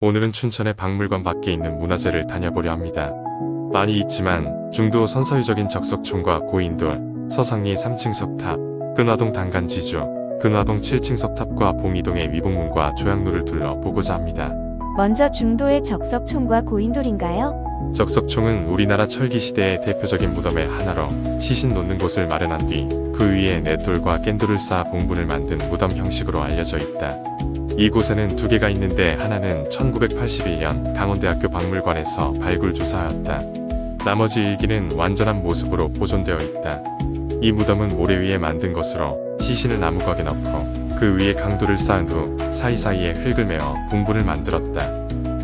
오늘은 춘천의 박물관 밖에 있는 문화재를 다녀보려 합니다. 많이 있지만 중도 선서유적인 적석촌과 고인돌, 서상리 3층 석탑, 근화동 단간지주, 근화동 7층 석탑과 봉이동의 위복문과 조약로를 둘러보고자 합니다. 먼저 중도의 적석촌과 고인돌인가요? 적석촌은 우리나라 철기시대의 대표적인 무덤의 하나로 시신 놓는 곳을 마련한 뒤 그 위에 냇돌과 깬돌을 쌓아 봉분을 만든 무덤 형식으로 알려져 있다. 이곳에는 두 개가 있는데 하나는 1981년 강원대학교 박물관에서 발굴 조사하였다. 나머지 일기는 완전한 모습으로 보존되어 있다. 이 무덤은 모래 위에 만든 것으로 시신을 나무곽에 넣고 그 위에 강도를 쌓은 후 사이사이에 흙을 메어 봉분을 만들었다.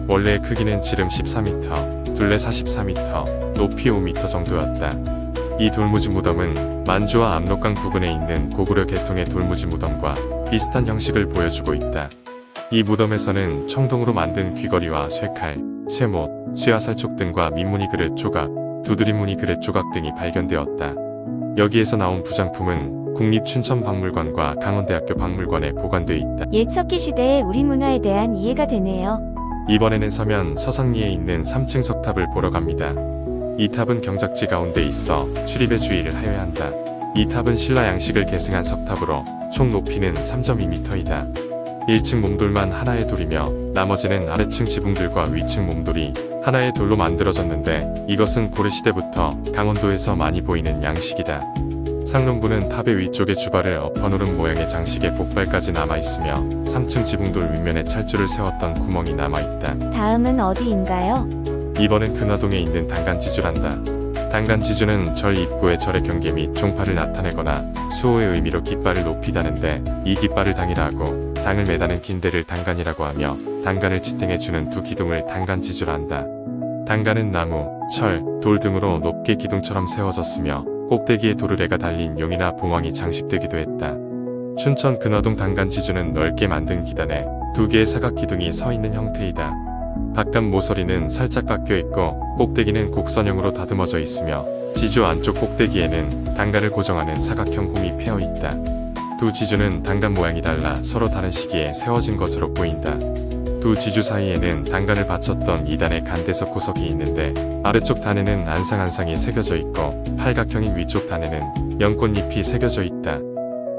원래 크기는 지름 14m, 둘레 44m, 높이 5m 정도였다. 이 돌무지 무덤은 만주와 압록강 부근에 있는 고구려 계통의 돌무지 무덤과 비슷한 형식을 보여주고 있다. 이 무덤에서는 청동으로 만든 귀걸이와 쇠칼, 쇠못, 쇠화살촉 등과 민무늬 그릇 조각, 두드리무늬 그릇 조각 등이 발견되었다. 여기에서 나온 부장품은 국립춘천박물관과 강원대학교 박물관에 보관되어 있다. 옛 석기 시대의 우리 문화에 대한 이해가 되네요. 이번에는 서면 서상리에 있는 3층 석탑을 보러 갑니다. 이 탑은 경작지 가운데 있어 출입에 주의를 하여야 한다. 이 탑은 신라 양식을 계승한 석탑으로 총 높이는 3.2m이다. 1층 몸돌만 하나의 돌이며 나머지는 아래층 지붕들과 위층 몸돌이 하나의 돌로 만들어졌는데 이것은 고려시대부터 강원도에서 많이 보이는 양식이다. 상론부는 탑의 위쪽에 주발을 엎어놓은 모양의 장식에 복발까지 남아있으며 3층 지붕돌 윗면에 찰주를 세웠던 구멍이 남아있다. 다음은 어디인가요? 이번엔 근화동에 있는 단간지주란다. 단간지주는 절 입구의 절의 경계 및 종파를 나타내거나 수호의 의미로 깃발을 높이다는데 이 깃발을 당이라 하고 당을 매다는 긴대를 단간이라고 하며 단간을 지탱해주는 두 기둥을 단간지주란다. 단간은 나무, 철, 돌 등으로 높게 기둥처럼 세워졌으며 꼭대기에 도르래가 달린 용이나 봉황이 장식되기도 했다. 춘천 근화동 단간지주는 넓게 만든 기단에 두 개의 사각 기둥이 서 있는 형태이다. 바깥 모서리는 살짝 깎여 있고 꼭대기는 곡선형으로 다듬어져 있으며 지주 안쪽 꼭대기에는 단간을 고정하는 사각형 홈이 패어 있다. 두 지주는 단간 모양이 달라 서로 다른 시기에 세워진 것으로 보인다. 두 지주 사이에는 단간을 받쳤던 2단의 간대석 고석이 있는데 아래쪽 단에는 안상이 새겨져 있고 팔각형인 위쪽 단에는 연꽃잎이 새겨져 있다.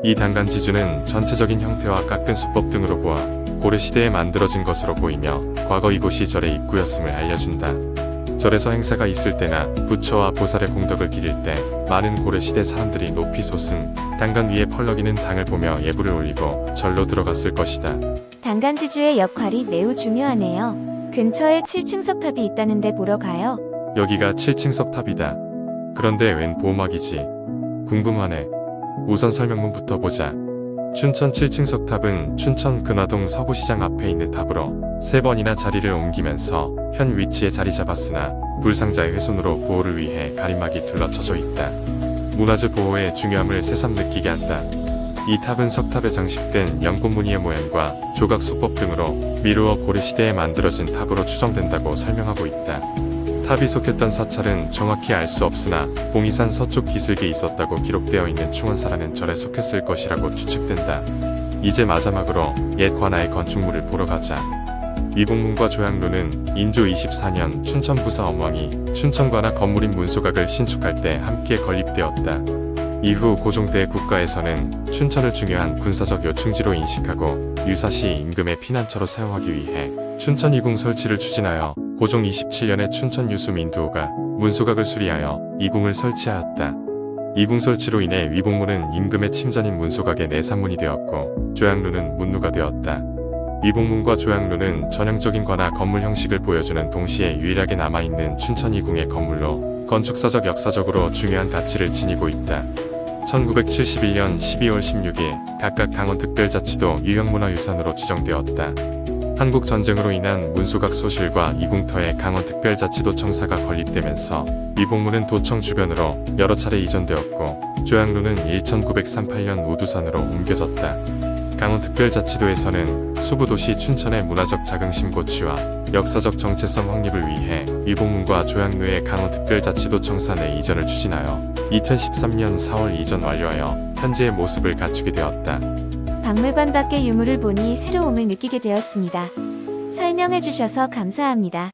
이 단간 지주는 전체적인 형태와 깎은 수법 등으로 보아 고려시대에 만들어진 것으로 보이며 과거 이곳이 절의 입구였음을 알려준다. 절에서 행사가 있을 때나 부처와 보살의 공덕을 기릴 때 많은 고려시대 사람들이 높이 솟은 단간 위에 펄럭이는 당을 보며 예불을 올리고 절로 들어갔을 것이다. 단간지주의 역할이 매우 중요하네요. 근처에 7층 석탑이 있다는데 보러 가요. 여기가 7층 석탑이다. 그런데 웬 보호막이지? 궁금하네. 우선 설명문부터 보자. 춘천 7층 석탑은 춘천 근화동 서부시장 앞에 있는 탑으로 3번이나 자리를 옮기면서 현 위치에 자리 잡았으나 불상자의 훼손으로 보호를 위해 가림막이 둘러쳐져 있다. 문화재 보호의 중요함을 새삼 느끼게 한다. 이 탑은 석탑에 장식된 연꽃무늬의 모양과 조각 수법 등으로 미루어 고려시대에 만들어진 탑으로 추정된다고 설명하고 있다. 탑이 속했던 사찰은 정확히 알 수 없으나 봉이산 서쪽 기슭에 있었다고 기록되어 있는 충원사라는 절에 속했을 것이라고 추측된다. 이제 마지막으로 옛 관아의 건축물을 보러 가자. 위복문과 조약로는 인조 24년 춘천부사 엄왕이 춘천관아 건물인 문소각을 신축할 때 함께 건립되었다. 이후 고종대 국가에서는 춘천을 중요한 군사적 요충지로 인식하고 유사시 임금의 피난처로 사용하기 위해 춘천 이궁 설치를 추진하여 고종 27년에 춘천 유수 민두호가 문소각을 수리하여 이궁을 설치하였다. 이궁 설치로 인해 위복문은 임금의 침전인 문소각의 내산문이 되었고 조약로는 문루가 되었다. 위복문과 조약로는 전형적인 관아 건물 형식을 보여주는 동시에 유일하게 남아있는 춘천 이궁의 건물로 건축사적 역사적으로 중요한 가치를 지니고 있다. 1971년 12월 16일 각각 강원특별자치도 유형문화유산으로 지정되었다. 한국전쟁으로 인한 문소각 소실과 이궁터에 강원특별자치도 청사가 건립되면서 위복문은 도청 주변으로 여러 차례 이전되었고 조약로는 1938년 우두산으로 옮겨졌다. 강원특별자치도에서는 수부도시 춘천의 문화적 자긍심 고취와 역사적 정체성 확립을 위해 위복문과 조약로의 강원특별자치도 청사 내 이전을 추진하여 2013년 4월 이전 완료하여 현재의 모습을 갖추게 되었다. 박물관 밖의 유물을 보니 새로움을 느끼게 되었습니다. 설명해 주셔서 감사합니다.